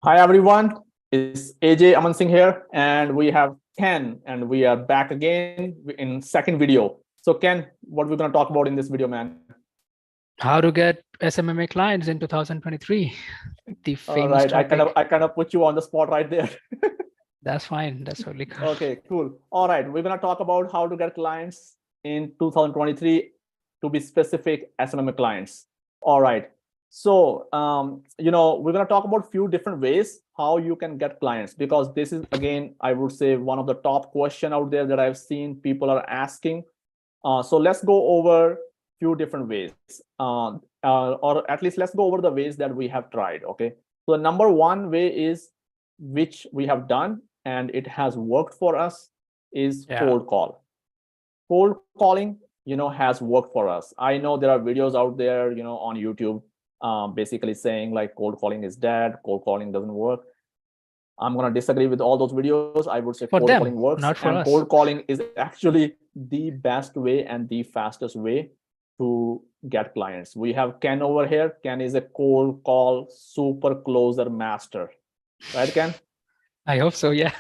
Hi everyone, it's AJ Aman Singh here, and we have Ken, and we are back again in second video. So Ken, what we're gonna talk about in this video, man? How to get SMMA clients in 2023, the All famous right, I kind of topic. I kind of put you on the spot right there. That's fine. That's totally cool. Okay, cool. All right, we're gonna talk about how to get clients in 2023, to be specific, SMMA clients. All right. So, we're gonna talk about few different ways how you can get clients, because this is, again, I would say, one of the top question out there that I've seen people are asking. So let's go over few different ways, or at least let's go over the ways that we have tried. Okay. So the number one way is, which we have done and it has worked for us, is Yeah. cold call. Cold calling, has worked for us. I know there are videos out there, on YouTube, basically saying like cold calling is dead, cold calling doesn't work. I'm going to disagree with all those videos. I would say For cold calling them, works, not for and us. cold calling is actually the best way and the fastest way to get clients. We have Ken over here. Ken is a cold call super closer master, right, Ken? I hope so. Yeah,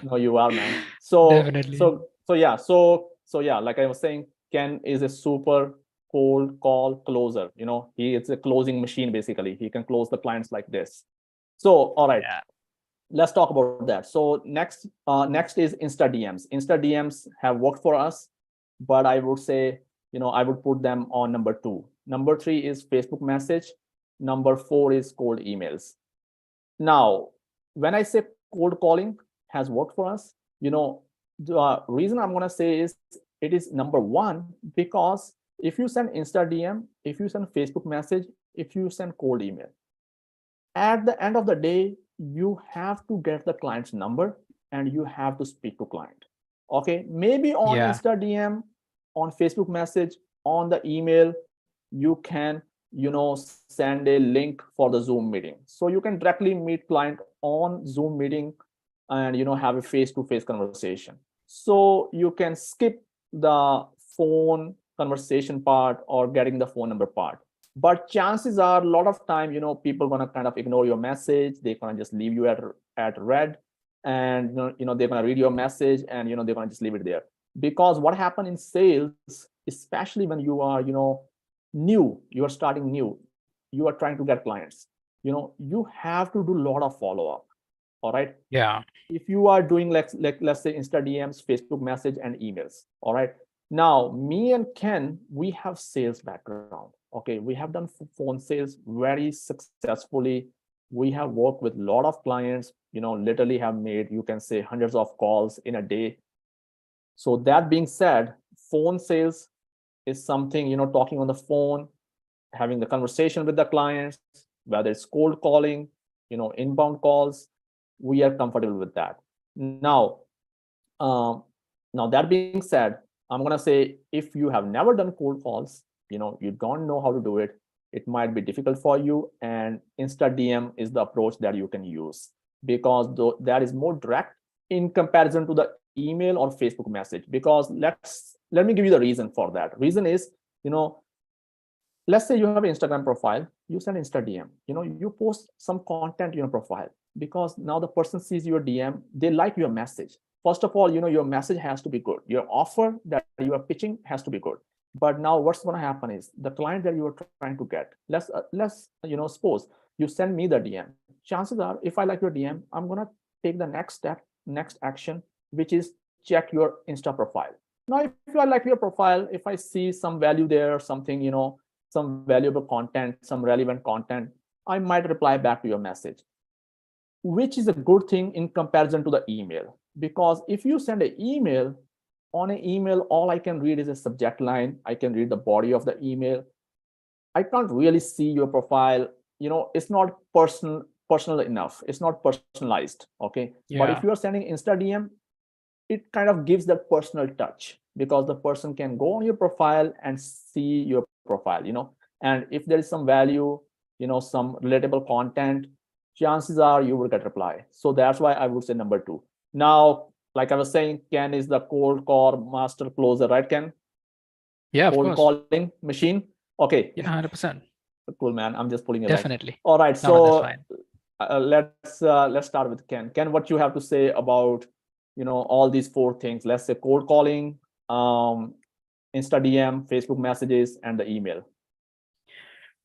No, you are, man. So, definitely. so yeah, like I was saying, Ken is a super cold call closer. He is a closing machine. Basically, he can close the clients like this. So, all right, Yeah. let's talk about that. So next is Insta DMs. Insta DMs have worked for us, but I would say, I would put them on number two. Number three is Facebook message. Number four is cold emails. Now, when I say cold calling has worked for us, the reason I'm going to say is, it is number one, because if you send Insta DM, if you send Facebook message, if you send cold email, at the end of the day, you have to get the client's number and you have to speak to client. Okay, maybe on Yeah. Insta DM, on Facebook message, on the email, you can send a link for the Zoom meeting, so you can directly meet client on Zoom meeting and have a face-to-face conversation. So you can skip the phone conversation part or getting the phone number part. But chances are, a lot of time, people gonna kind of ignore your message. They're gonna just leave you at red, and they're gonna read your message, and they're gonna just leave it there. Because what happened in sales, especially when you are new, you are starting new, you are trying to get clients, you have to do a lot of follow-up. All right. Yeah. If you are doing, like let's say, Insta DMs, Facebook message, and emails. All right. Now, me and Ken, we have sales background. Okay, we have done phone sales very successfully. We have worked with a lot of clients, literally have made, you can say, hundreds of calls in a day. So that being said, phone sales is something, talking on the phone, having the conversation with the clients, whether it's cold calling, inbound calls, we are comfortable with that. Um, now that being said, I'm gonna say, if you have never done cold calls, you don't know how to do it, it might be difficult for you. And Insta DM is the approach that you can use, because that is more direct in comparison to the email or Facebook message. Because let me give you the reason for that. Reason is, you know, let's say you have an Instagram profile, you send Insta DM, you post some content in your profile, because now the person sees your DM, they like your message. First of all, your message has to be good, your offer that you are pitching has to be good. But now what's going to happen is, the client that you are trying to get, let's suppose you send me the DM. Chances are, if I like your DM, I'm going to take the next step, next action, which is check your Insta profile. Now, if I like your profile, if I see some value there, something, some valuable content, some relevant content, I might reply back to your message, which is a good thing in comparison to the email. Because if you send an email, on an email, all I can read is a subject line, I can read the body of the email, I can't really see your profile. It's not personal enough, it's not personalized. Okay. But if you Yeah. are sending Insta DM, it kind of gives that personal touch, because the person can go on your profile and see your profile, and if there is some value, some relatable content, chances are you will get reply. So that's why I would say number two. Now, like I was saying, Ken is the cold call master closer, right, Ken? Yeah, of Cold course. calling machine. Okay. Yeah, 100%. Cool, man. I'm just pulling your leg. Definitely. All right. No, no, that's So fine. let's start with Ken. Ken, what you have to say about all these four things? Let's say cold calling, Insta DM, Facebook messages, and the email.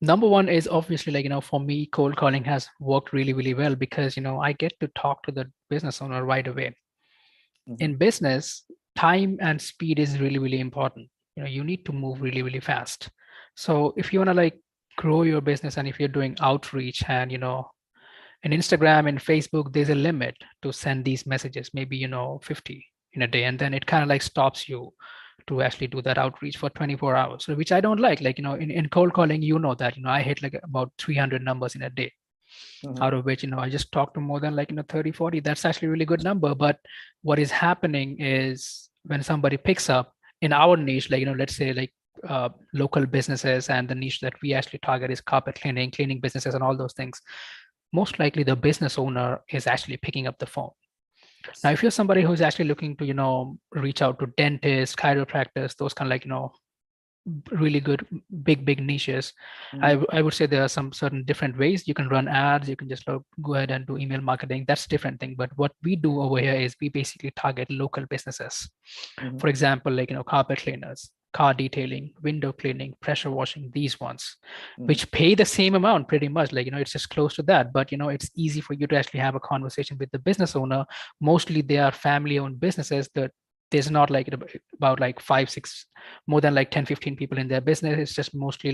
Number one is obviously for me, cold calling has worked really, really well because, I get to talk to the business owner right away. In business, time and speed is really, really important. You need to move really, really fast. So if you want to grow your business, and if you're doing outreach, and in Instagram and Facebook, there's a limit to send these messages, maybe 50 in a day, and then it kind of stops you to actually do that outreach for 24 hours. So which I don't like. In cold calling, that I hit about 300 numbers in a day, out of which I just talk to more than 30, 40. That's actually a really good number. But what is happening is when somebody picks up in our niche, let's say local businesses, and the niche that we actually target is carpet cleaning businesses and all those things, most likely the business owner is actually picking up the phone. Now, if you're somebody who's actually looking to, reach out to dentists, chiropractors, those kind of really good big niches, I would say there are some certain different ways you can run ads. You can just go ahead and do email marketing. That's a different thing. But what we do over here is we basically target local businesses. For example, carpet cleaners, car detailing, window cleaning, pressure washing, these ones, which pay the same amount pretty much. It's just close to that. But it's easy for you to actually have a conversation with the business owner. Mostly they are family owned businesses that there's not about 5, 6, more than 10, 15 people in their business. It's just mostly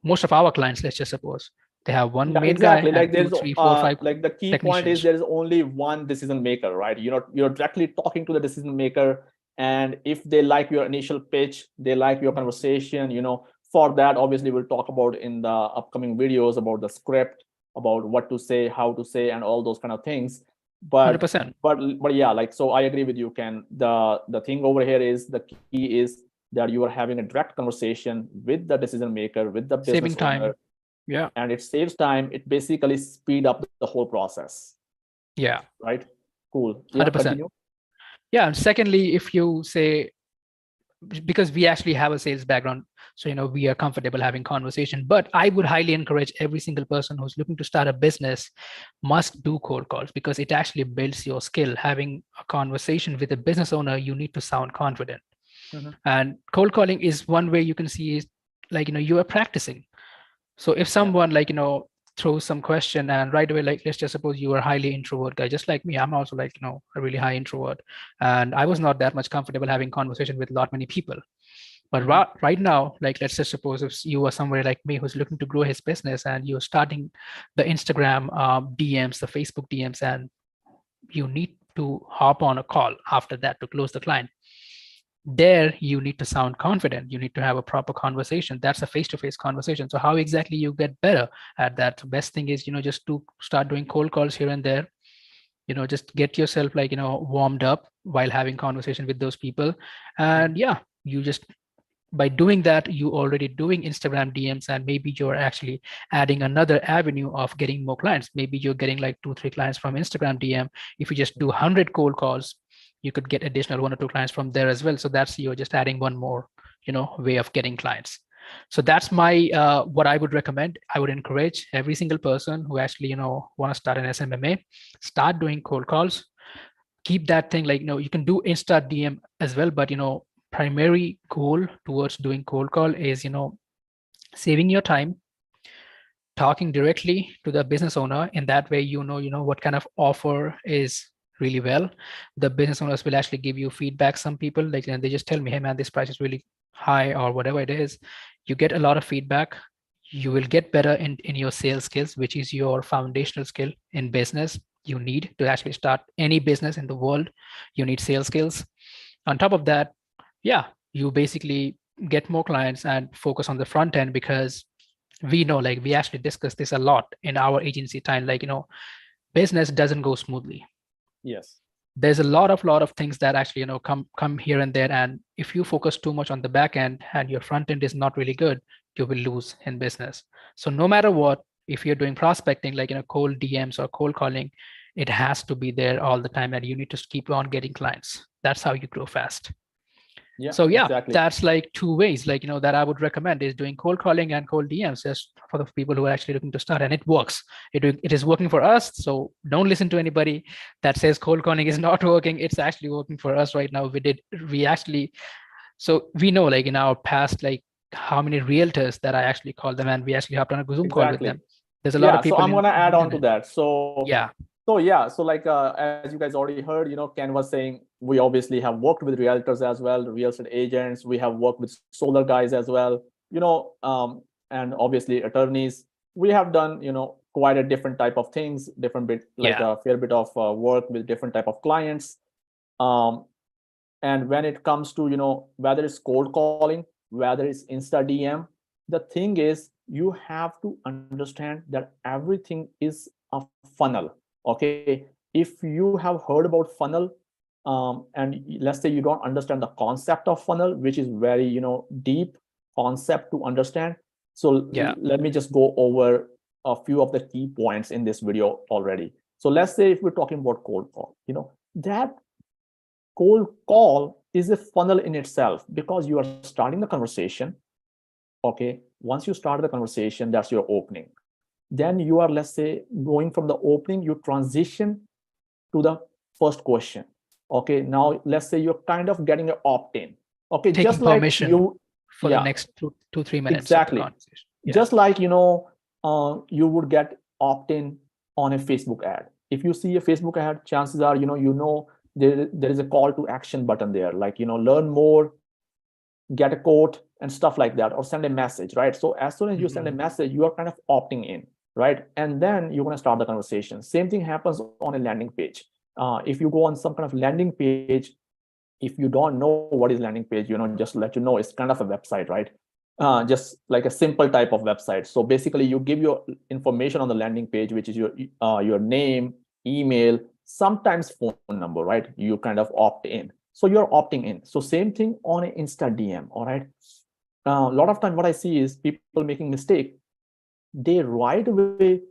most of our clients, let's just suppose they have one main exactly. guy, There's 2, 3, 4, 5 the key point is there is only one decision maker, right? You're directly talking to the decision maker, and if they like your initial pitch, they like your conversation, for that, obviously we'll talk about in the upcoming videos about the script, about what to say, how to say, and all those kind of things. But 100%. but yeah, so I agree with you, Ken. The thing over here is the key is that you are having a direct conversation with the decision maker, with the business Saving time. owner. Yeah. And it saves time. It basically speed up the whole process. Yeah. Right. Cool. Yeah. 100%. Continue. Yeah. And secondly, if you say, because we actually have a sales background, so we are comfortable having conversation, but I would highly encourage every single person who's looking to start a business must do cold calls, because it actually builds your skill. Having a conversation with a business owner, you need to sound confident. And cold calling is one way you can see is you are practicing. So if someone throws some question, and right away, let's just suppose you are a highly introvert guy, just like me. I'm also a really high introvert, and I was not that much comfortable having conversation with a lot many people. But right now, let's just suppose if you are somebody like me who's looking to grow his business, and you're starting the Instagram DMs, the Facebook DMs, and you need to hop on a call after that to close the client. There you need to sound confident. You need to have a proper conversation. That's a face-to-face conversation. So how exactly you get better at that? The best thing is just to start doing cold calls here and there. Just get yourself warmed up while having conversation with those people. And yeah, you just, by doing that, you already doing Instagram DMs, and maybe you're actually adding another avenue of getting more clients. Maybe you're getting 2, 3 clients from Instagram DM. If you just do 100 cold calls, you could get additional 1 or 2 clients from there as well. So that's, you're just adding one more, way of getting clients. So that's my, what I would recommend. I would encourage every single person who actually, want to start an SMMA, start doing cold calls. Keep that thing you can do Insta DM as well, but, primary goal towards doing cold call is, saving your time, talking directly to the business owner. In that way, what kind of offer is really well. The business owners will actually give you feedback. Some people they just tell me, hey man, this price is really high, or whatever it is. You get a lot of feedback. You will get better in your sales skills, which is your foundational skill in business. You need to actually start any business in the world. You need sales skills. On top of that, yeah, you basically get more clients and focus on the front end, because we know, we actually discussed this a lot in our agency time, business doesn't go smoothly. Yes. There's a lot of things that actually come here and there, and if you focus too much on the back end and your front end is not really good, you will lose in business. So no matter what, if you're doing prospecting, cold DMs or cold calling, it has to be there all the time, and you need to keep on getting clients. That's how you grow fast. Yeah, So yeah, exactly. that's like two ways, like, that I would recommend is doing cold calling and cold DMs just for the people who are actually looking to start, and it works. It is working for us. So don't listen to anybody that says cold calling is not working. It's actually working for us right now. We actually, so we know, like, in our past, like, how many realtors that I actually call them, and we actually hopped on a Zoom call with Exactly. them. There's a lot Yeah, of so people I'm in gonna the add on to internet. that. So Yeah. yeah, so like as you guys already heard, Ken was saying we obviously have worked with realtors as well, real estate agents. We have worked with solar guys as well, and obviously attorneys. We have done, quite a different type of things, different bit, like Yeah. a fair bit of work with different type of clients. Um, and when it comes to, whether it's cold calling, whether it's Insta DM, the thing is you have to understand that everything is a funnel. Okay, if you have heard about funnel, and let's say you don't understand the concept of funnel, which is very, deep concept to understand. So Yeah. let me just go over a few of the key points in this video already. So let's say if we're talking about cold call, that cold call is a funnel in itself, because you are starting the conversation. Okay, once you start the conversation, that's your opening. Then you are, let's say, going from the opening, you transition to the first question. Okay, now let's say you're kind of getting an opt-in. Okay, Taking just like permission you, for the yeah, next 2-3 minutes of the exactly. conversation. Yeah. Just like, you would get opt-in on a Facebook ad. If you see a Facebook ad, chances are, there is a call to action button there, like, learn more, get a quote, and stuff like that, or send a message, right? So as soon as you send a message, you are kind of opting in, right? And then you're going to start the conversation. Same thing happens on a landing page. If you go on some kind of landing page, if you don't know what is landing page, just let you know, it's kind of a website, right? Just like a simple type of website. So basically you give your information on the landing page, which is your name, email, sometimes phone number, right? You kind of opt in, so you're opting in. So same thing on an Insta DM. All right, a lot of time what I see is people making mistake. They right away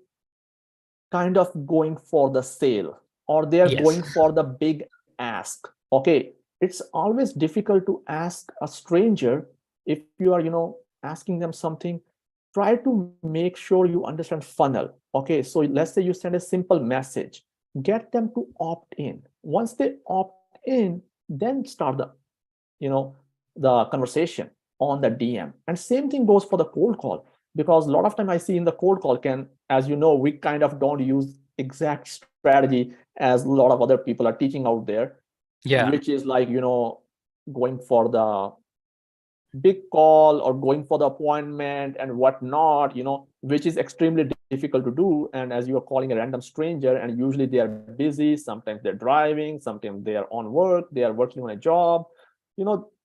kind of going for the sale, or they're Yes. going for the big ask. Okay, it's always difficult to ask a stranger. If you are, asking them something, try to make sure you understand funnel. Okay, so let's say you send a simple message, get them to opt in. Once they opt in, then start the conversation on the DM. And same thing goes for the cold call, because a lot of time I see in the cold call, can, as you know, we kind of don't use exact strategy as a lot of other people are teaching out there. Yeah. Which is like, going for the big call or going for the appointment and whatnot, which is extremely difficult to do. And as you are calling a random stranger, and usually they are busy, sometimes they're driving, sometimes they are on work, they are working on a job,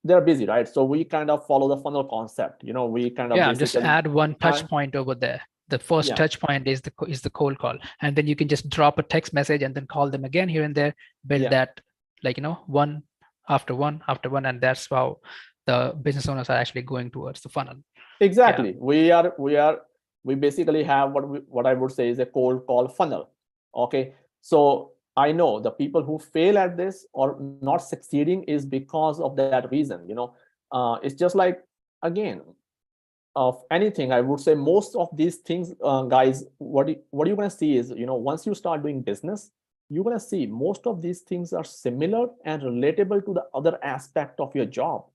they're busy, right? So we kind of follow the funnel concept. We kind of Yeah, just basically add one touch try. point over there. The first Yeah, touch point is the cold call, and then you can just drop a text message and then call them again here and there. Build yeah, that, like, one after one after one, and that's how the business owners are actually going towards the funnel. Yeah. exactly. We basically have what I would say is a cold call funnel. Okay, so I know the people who fail at this or not succeeding is because of that reason. It's just like, again, of anything, I would say most of these things, guys, what you're going to see is, once you start doing business, you're going to see most of these things are similar and relatable to the other aspect of your job.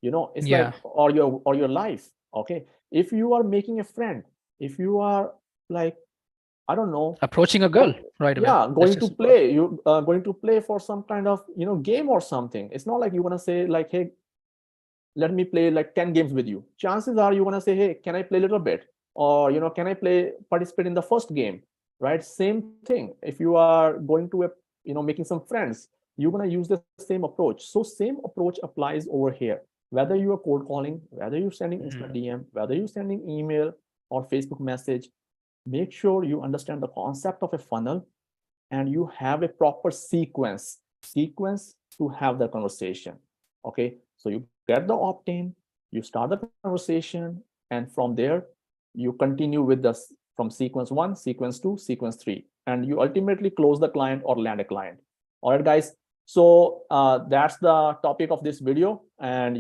It's Yeah. like, or your life. Okay, if you are making a friend, if you are, like, I don't know, Approaching a girl right away. yeah, That's going to just simple. play, you going to play for some kind of, game or something. It's not like you're going to say like, hey, let me play like 10 games with you. Chances are you're going to say, hey, can I play a little bit? Or, can I participate in the first game? Right? Same thing. If you are going to making some friends, you're going to use the same approach. So same approach applies over here. Whether you are cold calling, whether you're sending Insta DM, whether you're sending email or Facebook message, make sure you understand the concept of a funnel, and you have a proper sequence to have the conversation. Okay, so you get the opt-in, you start the conversation, and from there you continue with from sequence 1, sequence 2, sequence 3, and you ultimately close the client or land a client. All right, guys, So that's the topic of this video. And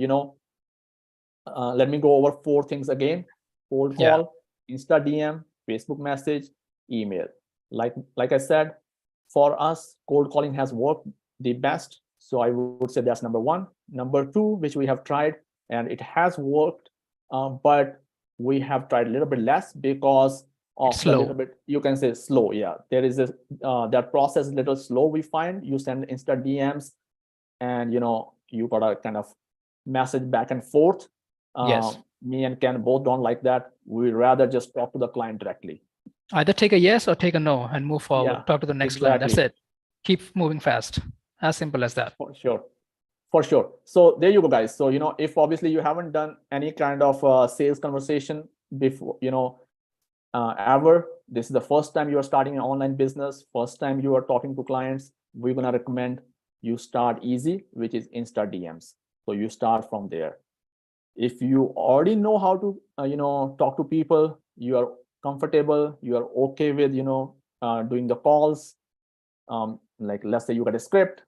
let me go over 4 things again: cold call, Insta DM, Facebook message, email. Like I said, for us, cold calling has worked the best. So I would say that's number 1. Number 2, which we have tried, and it has worked, but we have tried a little bit less because of It's the slow. little bit, you can say, slow. Yeah, there is a that process is a little slow. We find you send Insta DMs, and you gotta kind of message back and forth. Yes. Me and Ken both don't like that. We rather just talk to the client directly. Either take a yes or take a no and move forward. Yeah, Talk to the next client. That's exactly. it. Keep moving fast. As simple as that. For sure. For sure. So there you go, guys. So, if obviously you haven't done any kind of sales conversation before, ever, this is the first time you are starting an online business, first time you are talking to clients, we're going to recommend you start easy, which is Insta DMs. So you start from there. If you already know how to, talk to people, you are comfortable, you are okay with, doing the calls. Like, let's say you got a script,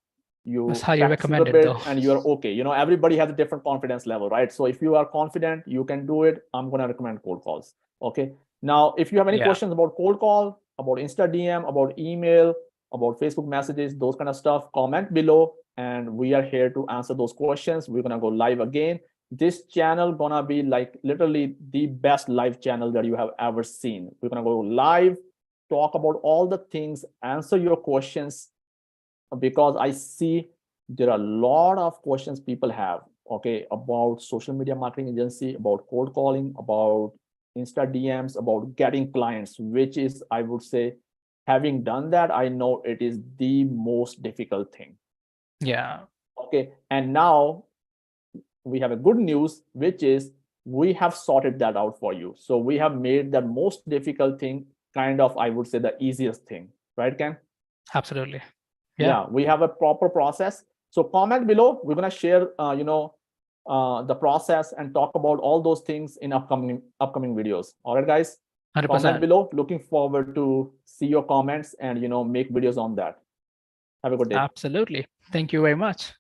It's you highly practice a little recommended though. bit, and you're okay. Everybody has a different confidence level, right? So if you are confident, you can do it. I'm going to recommend cold calls. Okay. Now, if you have any Yeah. questions about cold call, about Insta DM, about email, about Facebook messages, those kind of stuff, comment below, and we are here to answer those questions. We're going to go live again. This channel gonna be like literally the best live channel that you have ever seen. We're gonna go live, talk about all the things, answer your questions, because I see there are a lot of questions people have, okay, about social media marketing agency, about cold calling, about Insta DMs, about getting clients, which is, I would say, having done that, I know it is the most difficult thing. Yeah. Okay. And now we have a good news, which is we have sorted that out for you. So we have made the most difficult thing kind of, I would say, the easiest thing, right, Ken? Absolutely. Yeah, we have a proper process. So comment below. We're gonna share, the process and talk about all those things in upcoming videos. All right, guys. 100%. Comment below. Looking forward to see your comments and make videos on that. Have a good day. Absolutely. Thank you very much.